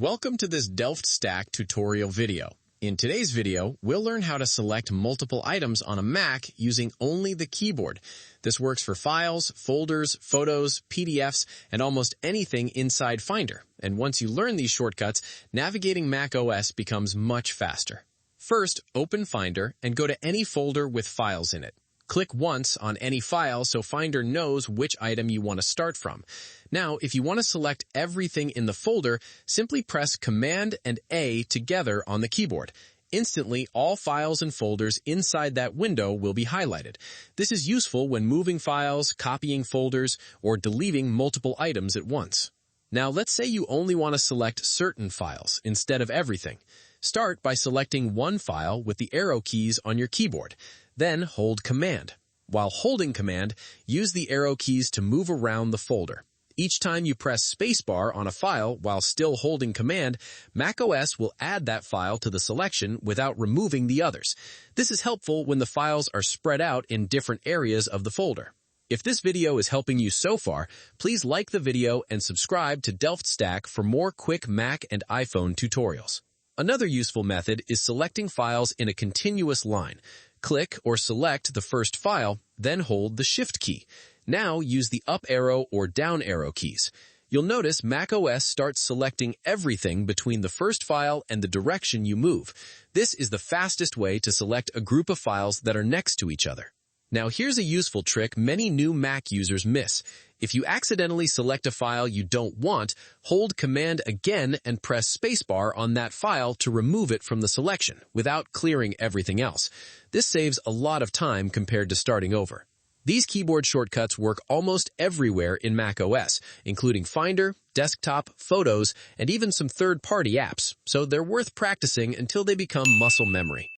Welcome to this Delft Stack tutorial video. In today's video, we'll learn how to select multiple items on a Mac using only the keyboard. This works for files, folders, photos, PDFs, and almost anything inside Finder. And once you learn these shortcuts, navigating macOS becomes much faster. First, open Finder and go to any folder with files in it. Click once on any file so Finder knows which item you want to start from. Now, if you want to select everything in the folder, simply press Command and A together on the keyboard. Instantly, all files and folders inside that window will be highlighted. This is useful when moving files, copying folders, or deleting multiple items at once. Now, let's say you only want to select certain files instead of everything. Start by selecting one file with the arrow keys on your keyboard. Then hold Command. While holding Command, use the arrow keys to move around the folder. Each time you press spacebar on a file while still holding Command, macOS will add that file to the selection without removing the others. This is helpful when the files are spread out in different areas of the folder. If this video is helping you so far, please like the video and subscribe to Delft Stack for more quick Mac and iPhone tutorials. Another useful method is selecting files in a continuous line. Click or select the first file, then hold the Shift key. Now use the up arrow or down arrow keys. You'll notice macOS starts selecting everything between the first file and the direction you move. This is the fastest way to select a group of files that are next to each other. Now here's a useful trick many new Mac users miss. If you accidentally select a file you don't want, hold Command again and press spacebar on that file to remove it from the selection without clearing everything else. This saves a lot of time compared to starting over. These keyboard shortcuts work almost everywhere in macOS, including Finder, Desktop, Photos, and even some third-party apps, so they're worth practicing until they become muscle memory.